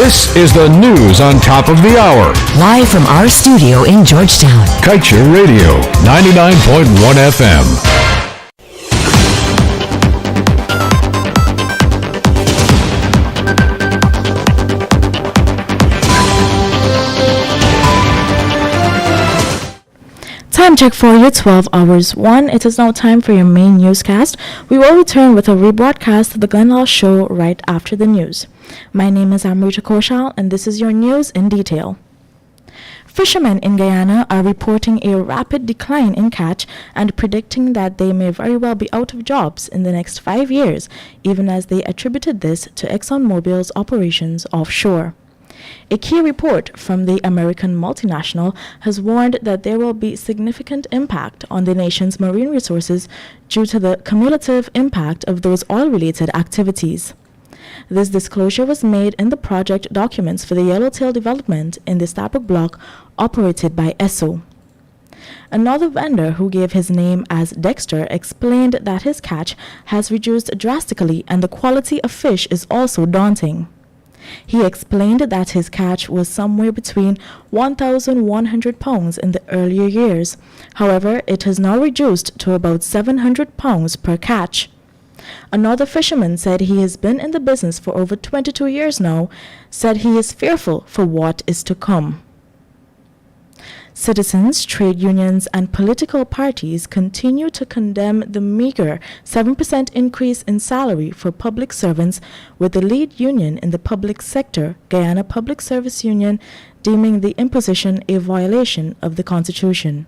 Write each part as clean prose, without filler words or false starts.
This is the news on top of the hour. Live from our studio in Georgetown. Kaieteur Radio, 99.1 FM. Time check for you, 12 hours 1. It is now time for your main newscast. We will return with a rebroadcast of the Glenlaw Show right after the news. My name is Amrita Koshal, and this is your news in detail. Fishermen in Guyana are reporting a rapid decline in catch and predicting that they may very well be out of jobs in the next 5 years, even as they attributed this to ExxonMobil's operations offshore. A key report from the American multinational has warned that there will be significant impact on the nation's marine resources due to the cumulative impact of those oil-related activities. This disclosure was made in the project documents for the Yellowtail development in the Stabroek Block operated by Esso. Another vendor who gave his name as Dexter explained that his catch has reduced drastically and the quality of fish is also daunting. He explained that his catch was somewhere between 1,100 pounds in the earlier years. However, it has now reduced to about 700 pounds per catch. Another fisherman said he has been in the business for over 22 years now, said he is fearful for what is to come. Citizens, trade unions, and political parties continue to condemn the meager 7% increase in salary for public servants, with the lead union in the public sector, Guyana Public Service Union, deeming the imposition a violation of the Constitution.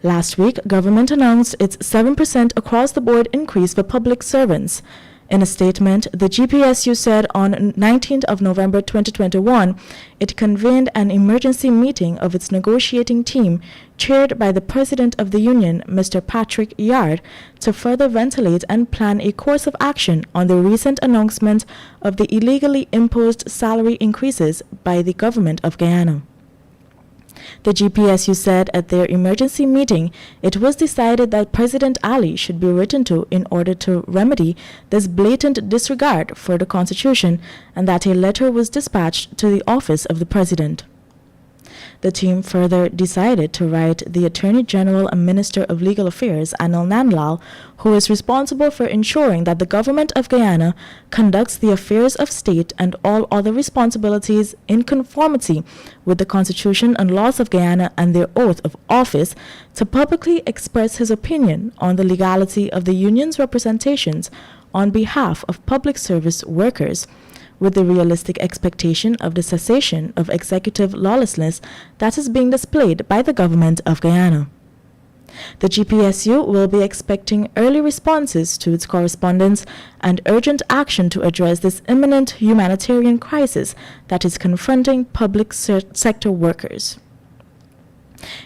Last week, government announced its 7% across-the-board increase for public servants. In a statement, the GPSU said on 19th of November 2021, it convened an emergency meeting of its negotiating team, chaired by the president of the union, Mr. Patrick Yard, to further ventilate and plan a course of action on the recent announcement of the illegally imposed salary increases by the government of Guyana. The GPSU said at their emergency meeting, it was decided that President Ali should be written to in order to remedy this blatant disregard for the Constitution, and that a letter was dispatched to the office of the President. The team further decided to write the Attorney General and Minister of Legal Affairs, Anil Nandlal, who is responsible for ensuring that the government of Guyana conducts the affairs of state and all other responsibilities in conformity with the Constitution and laws of Guyana and their oath of office, to publicly express his opinion on the legality of the union's representations on behalf of public service workers, with the realistic expectation of the cessation of executive lawlessness that is being displayed by the government of Guyana. The GPSU will be expecting early responses to its correspondence and urgent action to address this imminent humanitarian crisis that is confronting public sector workers.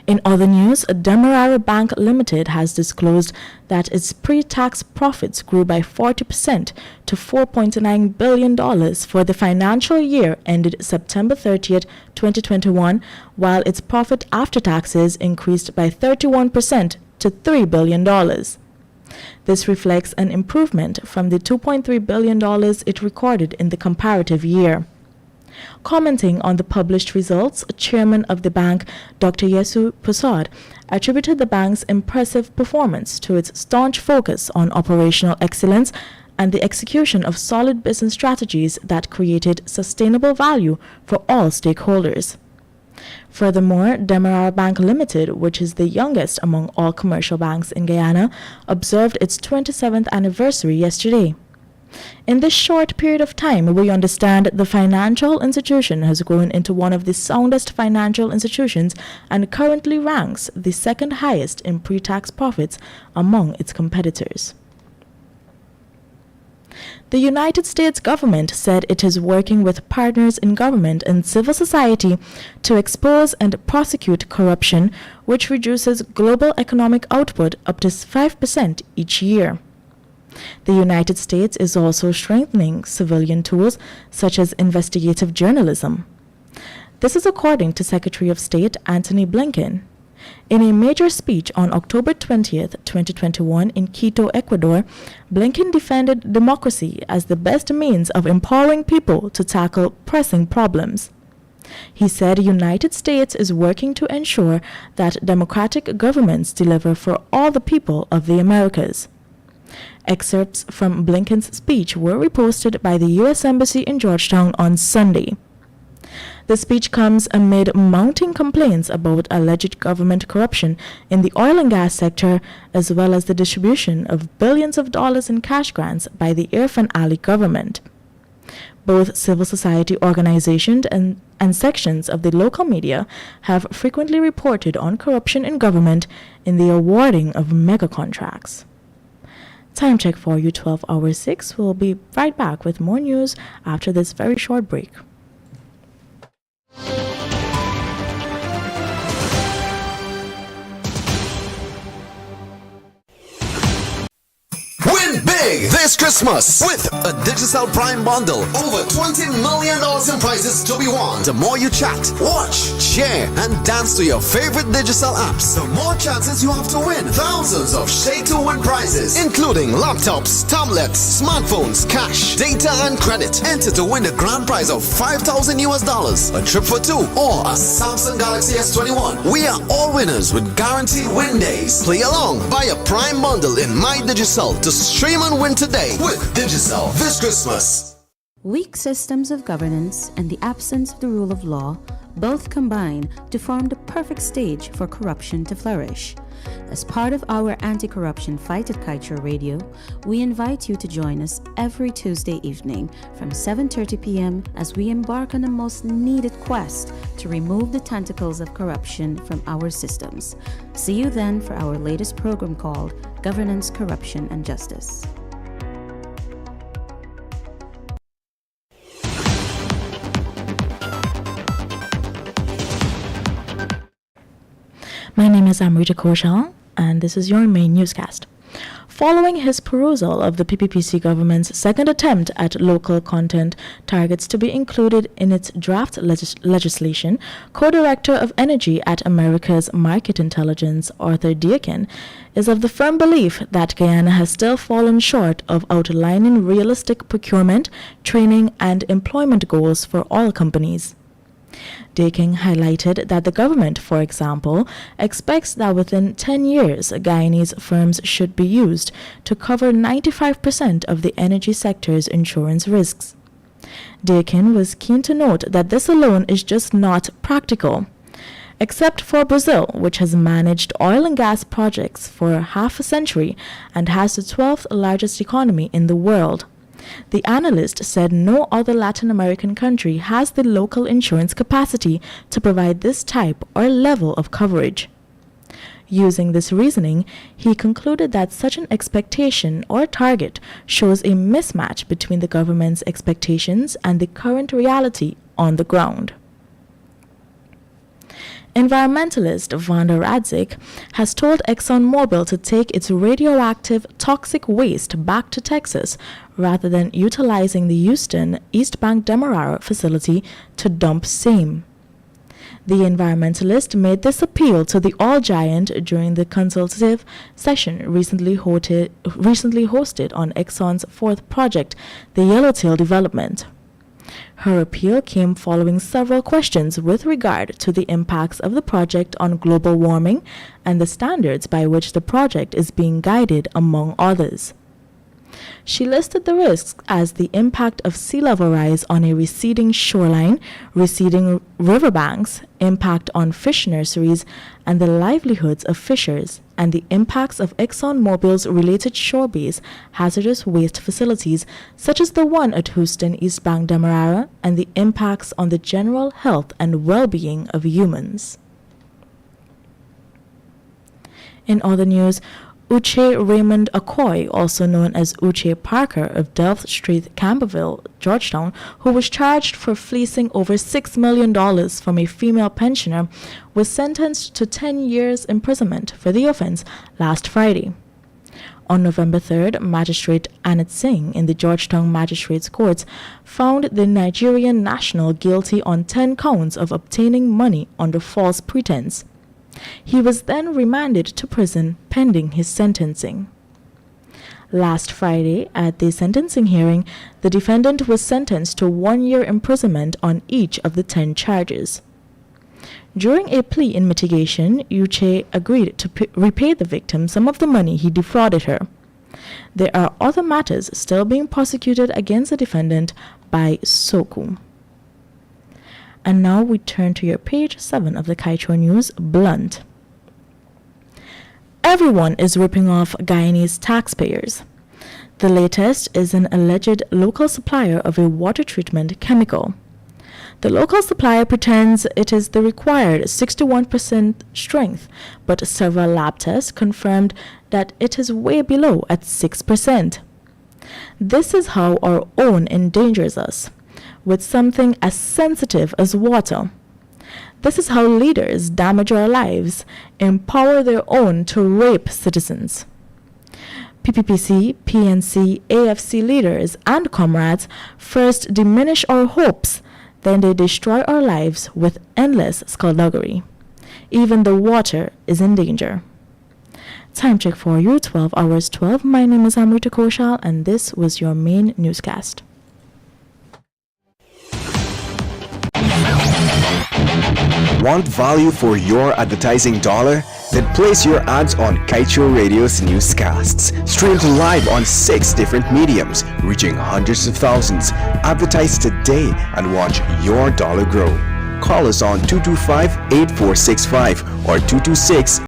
In other news, Demerara Bank Limited has disclosed that its pre-tax profits grew by 40% to $4.9 billion for the financial year ended September 30th, 2021, while its profit after taxes increased by 31% to $3 billion. This reflects an improvement from the $2.3 billion it recorded in the comparative year. Commenting on the published results, Chairman of the bank, Dr. Yesu Prasad, attributed the bank's impressive performance to its staunch focus on operational excellence and the execution of solid business strategies that created sustainable value for all stakeholders. Furthermore, Demerara Bank Limited, which is the youngest among all commercial banks in Guyana, observed its 27th anniversary yesterday. In this short period of time, we understand the financial institution has grown into one of the soundest financial institutions and currently ranks the second highest in pre-tax profits among its competitors. The United States government said it is working with partners in government and civil society to expose and prosecute corruption, which reduces global economic output up to 5% each year. The United States is also strengthening civilian tools such as investigative journalism. This is according to Secretary of State Antony Blinken. In a major speech on October 20th, 2021 in Quito, Ecuador, Blinken defended democracy as the best means of empowering people to tackle pressing problems. He said the United States is working to ensure that democratic governments deliver for all the people of the Americas. Excerpts from Blinken's speech were reposted by the U.S. Embassy in Georgetown on Sunday. The speech comes amid mounting complaints about alleged government corruption in the oil and gas sector, as well as the distribution of billions of dollars in cash grants by the Irfan Ali government. Both civil society organizations and sections of the local media have frequently reported on corruption in government in the awarding of mega contracts. Time check for you, 12 hours 6. We'll be right back with more news after this very short break. Win big this Christmas with a Digicel Prime bundle. Over $20 million in prizes to be won. The more you chat, watch, share, and dance to your favorite Digicel apps, the more chances you have to win thousands of Shade to Win prizes, including laptops, tablets, smartphones, cash, data, and credit. Enter to win the grand prize of $5,000 US, a trip for two, or a Samsung Galaxy S21. We are all winners with guaranteed win days. Play along, buy a Prime bundle in My Digicel to stream and win today with Digicel this Christmas. Weak systems of governance and the absence of the rule of law both combine to form the perfect stage for corruption to flourish. As part of our anti-corruption fight at Kaieteur Radio, we invite you to join us every Tuesday evening from 7:30 p.m. as we embark on the most needed quest to remove the tentacles of corruption from our systems. See you then for our latest program called Governance, Corruption, and Justice. My name is Amrita Koshal, and this is your main newscast. Following his perusal of the PPPC government's second attempt at local content targets to be included in its draft legislation, Co-Director of Energy at America's Market Intelligence, Arthur Deakin, is of the firm belief that Guyana has still fallen short of outlining realistic procurement, training, and employment goals for oil companies. Daking highlighted that the government, for example, expects that within 10 years, Guyanese firms should be used to cover 95% of the energy sector's insurance risks. Dakin was keen to note that this alone is just not practical. Except for Brazil, which has managed oil and gas projects for half a century and has the 12th largest economy in the world. The analyst said no other Latin American country has the local insurance capacity to provide this type or level of coverage. Using this reasoning, he concluded that such an expectation or target shows a mismatch between the government's expectations and the current reality on the ground. Environmentalist Vanda Radzik has told ExxonMobil to take its radioactive toxic waste back to Texas rather than utilizing the Houston East Bank Demerara facility to dump same. The environmentalist made this appeal to the oil giant during the consultative session recently hosted on Exxon's fourth project, the Yellowtail development. Her appeal came following several questions with regard to the impacts of the project on global warming and the standards by which the project is being guided, among others. She listed the risks as the impact of sea level rise on a receding shoreline, receding riverbanks, impact on fish nurseries and the livelihoods of fishers, and the impacts of ExxonMobil's related shore-based hazardous waste facilities, such as the one at Houston East Bank Demerara, and the impacts on the general health and well-being of humans. In other news, Uche Raymond Okoye, also known as Uche Parker of Delft Street, Camberville, Georgetown, who was charged for fleecing over $6 million from a female pensioner, was sentenced to 10 years imprisonment for the offense last Friday. On November 3rd, Magistrate Anit Singh in the Georgetown Magistrates Courts found the Nigerian national guilty on 10 counts of obtaining money under false pretense. He was then remanded to prison pending his sentencing. Last Friday, at the sentencing hearing, the defendant was sentenced to 1 year imprisonment on each of the 10 charges. During a plea in mitigation, Uche agreed to repay the victim some of the money he defrauded her. There are other matters still being prosecuted against the defendant by Soku. And now we turn to your page 7 of the Kaieteur News, Blunt. Everyone is ripping off Guyanese taxpayers. The latest is an alleged local supplier of a water treatment chemical. The local supplier pretends it is the required 61% strength, but several lab tests confirmed that it is way below at 6%. This is how our own endangers us, with something as sensitive as water. This is how leaders damage our lives, empower their own to rape citizens. PPPC, PNC, AFC leaders and comrades first diminish our hopes, then they destroy our lives with endless skullduggery. Even the water is in danger. Time check for you, 12 hours 12. My name is Amrita Koshal and this was your main newscast. Want value for your advertising dollar? Then place your ads on Kaieteur Radio's newscasts. Streamed live on 6 different mediums, reaching hundreds of thousands. Advertise today and watch your dollar grow. Call us on 225-8465 or 226